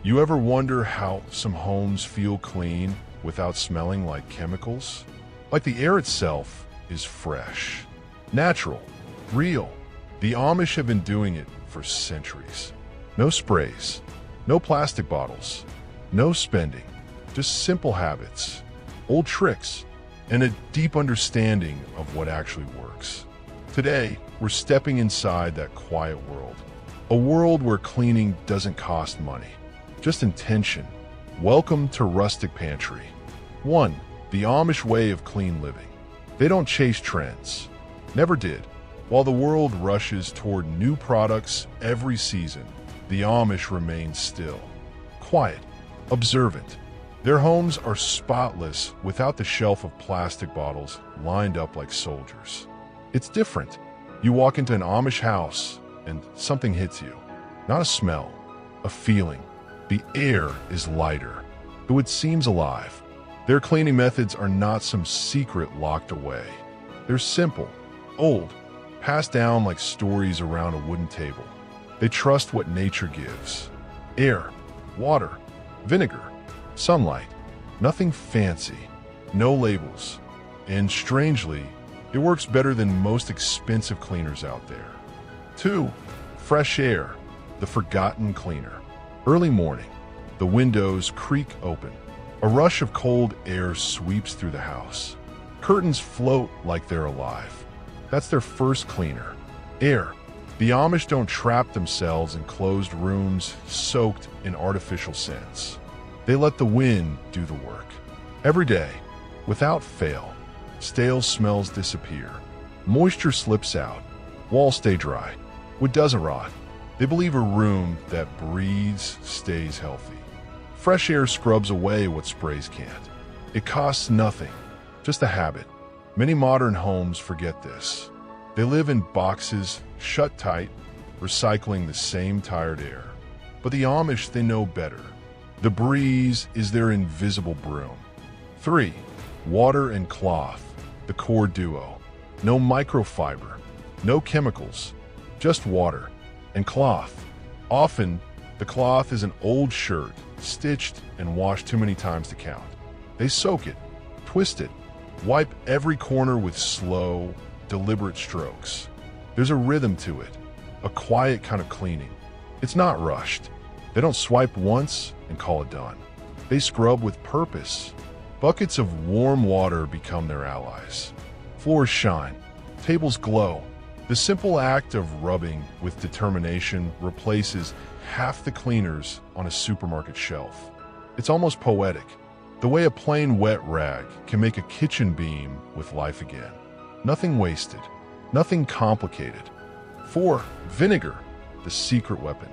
You ever wonder how some homes feel clean without smelling like chemicals? Like the air itself is fresh, natural, real. The Amish have been doing it for centuries. No sprays, no plastic bottles, no spending, just simple habits, old tricks, and a deep understanding of what actually works. Today, we're stepping inside that quiet world, a world where cleaning doesn't cost money, just intention. Welcome to Rustic Pantry. 1. The Amish way of clean living. They don't chase trends. Never did. While the world rushes toward new products every season, the Amish remain still, quiet, observant. Their homes are spotless without the shelf of plastic bottles lined up like soldiers. It's different. You walk into an Amish house and something hits you. Not a smell, a feeling. The air is lighter, though it seems alive. Their cleaning methods are not some secret locked away. They're simple, old, passed down like stories around a wooden table. They trust what nature gives. Air, water, vinegar, sunlight. Nothing fancy, no labels. And strangely, it works better than most expensive cleaners out there. 2. Fresh air, the forgotten cleaner. Early morning, the windows creak open. A rush of cold air sweeps through the house. Curtains float like they're alive. That's their first cleaner. Air. The Amish don't trap themselves in closed rooms soaked in artificial scents. They let the wind do the work. Every day, without fail, stale smells disappear. Moisture slips out. Walls stay dry. Wood doesn't rot. They believe a room that breathes stays healthy. Fresh air scrubs away what sprays can't. It costs nothing, just a habit. Many modern homes forget this. They live in boxes, shut tight, recycling the same tired air. But the Amish, they know better. The breeze is their invisible broom. 3. Water and cloth, the core duo. No microfiber, no chemicals, just water and cloth. Often, the cloth is an old shirt, stitched and washed too many times to count. They soak it, twist it, wipe every corner with slow, deliberate strokes. There's a rhythm to it, a quiet kind of cleaning. It's not rushed. They don't swipe once and call it done. They scrub with purpose. Buckets of warm water become their allies. Floors shine, tables glow. The simple act of rubbing with determination replaces half the cleaners on a supermarket shelf. It's almost poetic, the way a plain wet rag can make a kitchen beam with life again. Nothing wasted, nothing complicated. 4. Vinegar, the secret weapon.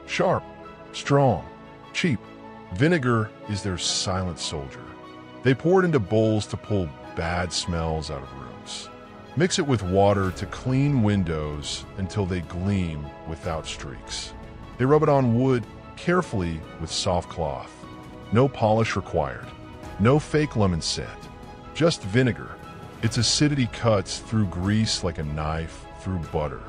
Sharp, strong, cheap. Vinegar is their silent soldier. They pour it into bowls to pull bad smells out of rooms. Mix it with water to clean windows until they gleam without streaks. They rub it on wood carefully with soft cloth. No polish required. No fake lemon scent. Just vinegar. Its acidity cuts through grease like a knife through butter.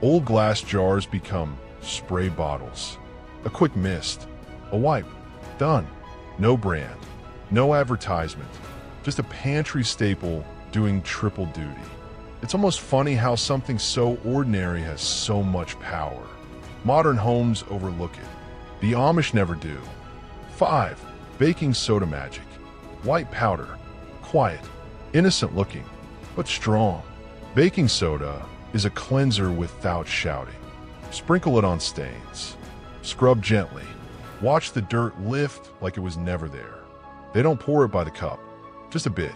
Old glass jars become spray bottles. A quick mist. A wipe. Done. No brand. No advertisement. Just a pantry staple doing triple duty. It's almost funny how something so ordinary has so much power. Modern homes overlook it. The Amish never do. 5. Baking soda magic. White powder. Quiet. Innocent looking, but strong. Baking soda is a cleanser without shouting. Sprinkle it on stains. Scrub gently. Watch the dirt lift like it was never there. They don't pour it by the cup. Just a bit.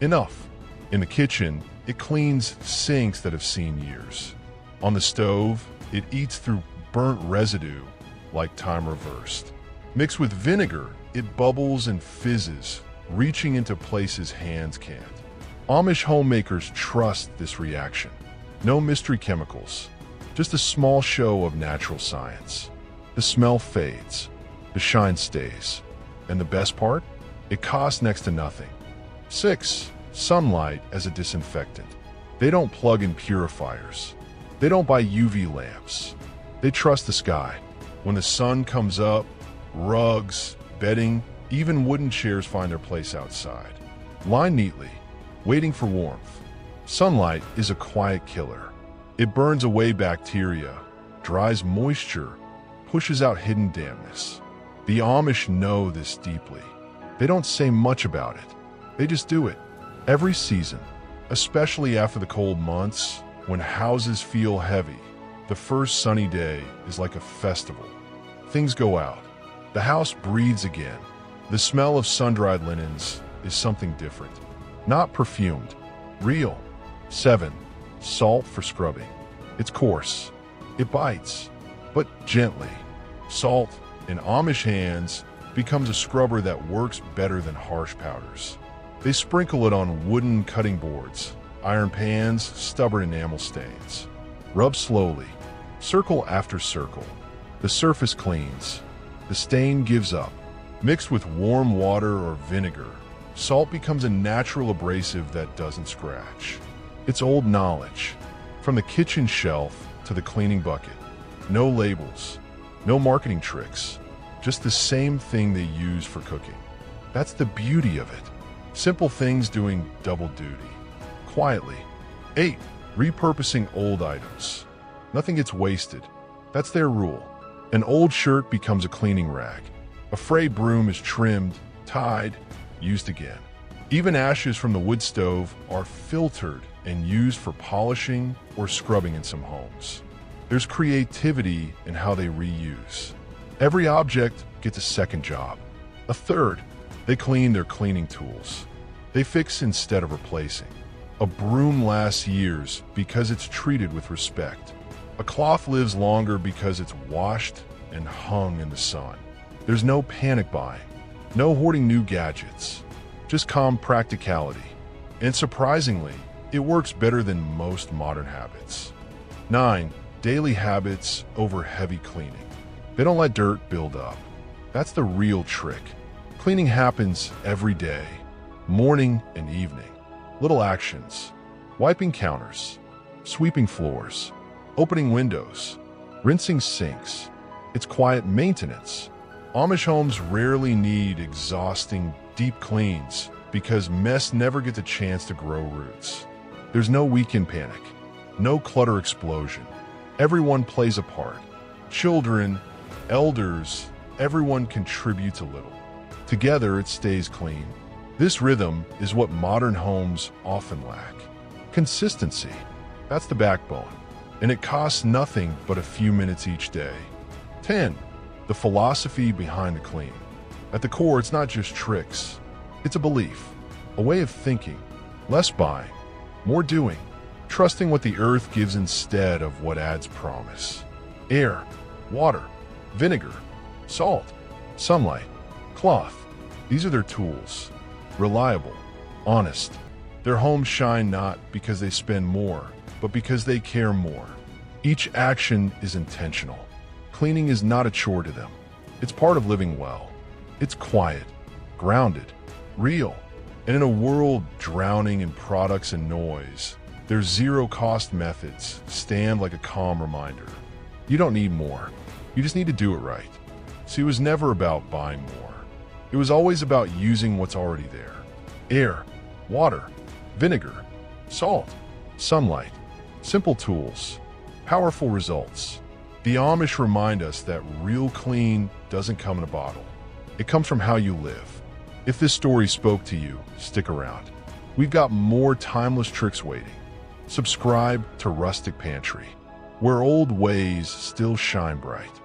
Enough. In the kitchen, it cleans sinks that have seen years. On the stove, it eats through burnt residue like time reversed. Mixed with vinegar, it bubbles and fizzes, reaching into places hands can't. Amish homemakers trust this reaction. No mystery chemicals, just a small show of natural science. The smell fades, the shine stays, and the best part? It costs next to nothing. 6. Sunlight as a disinfectant. They don't plug in purifiers. They don't buy UV lamps. They trust the sky. When the sun comes up, Rugs, bedding, even wooden chairs find their place outside. Lined neatly, waiting for warmth. Sunlight is a quiet killer. It burns away bacteria, dries moisture, pushes out hidden dampness. The Amish know this deeply. They don't say much about it. They just do it. Every season, especially after the cold months, when houses feel heavy, the first sunny day is like a festival. Things go out. The house breathes again. The smell of sun-dried linens is something different. Not perfumed, real. 7. Salt for scrubbing. It's coarse. It bites, but gently. Salt, in Amish hands, becomes a scrubber that works better than harsh powders. They sprinkle it on wooden cutting boards, iron pans, stubborn enamel stains. Rub slowly, circle after circle. The surface cleans. The stain gives up. Mixed with warm water or vinegar, salt becomes a natural abrasive that doesn't scratch. It's old knowledge. From the kitchen shelf to the cleaning bucket. No labels, no marketing tricks, just the same thing they use for cooking. That's the beauty of it. Simple things doing double duty. Quietly. 8. Repurposing old items. Nothing gets wasted. That's their rule. An old shirt becomes a cleaning rag. A frayed broom is trimmed, tied, used again. Even ashes from the wood stove are filtered and used for polishing or scrubbing in some homes. There's creativity in how they reuse. Every object gets a second job. A third, they clean their cleaning tools. They fix instead of replacing. A broom lasts years because it's treated with respect. A cloth lives longer because it's washed and hung in the sun. There's no panic buying, no hoarding new gadgets, just calm practicality. And surprisingly, it works better than most modern habits. 9. Daily habits over heavy cleaning. They don't let dirt build up. That's the real trick. Cleaning happens every day, morning and evening. Little actions. Wiping counters, sweeping floors, opening windows, rinsing sinks. It's quiet maintenance. Amish homes rarely need exhausting, deep cleans because mess never gets a chance to grow roots. There's no weekend panic, no clutter explosion. Everyone plays a part. Children, elders, everyone contributes a little. Together, it stays clean. This rhythm is what modern homes often lack. Consistency. That's the backbone. And it costs nothing but a few minutes each day. 10. The philosophy behind the clean. At the core, it's not just tricks. It's a belief, a way of thinking. Less buying, more doing. Trusting what the earth gives instead of what adds promise. Air, water, vinegar, salt, sunlight, cloth. These are their tools. Reliable, honest. Their homes shine not because they spend more, but because they care more. Each action is intentional. Cleaning is not a chore to them. It's part of living well. It's quiet, grounded, real. And in a world drowning in products and noise, their zero-cost methods stand like a calm reminder. You don't need more. You just need to do it right. See, it was never about buying more. It was always about using what's already there. Air, water, vinegar, salt, sunlight. Simple tools, powerful results. The Amish remind us that real clean doesn't come in a bottle. It comes from how you live. If this story spoke to you, stick around. We've got more timeless tricks waiting. Subscribe to Rustic Pantry, where old ways still shine bright.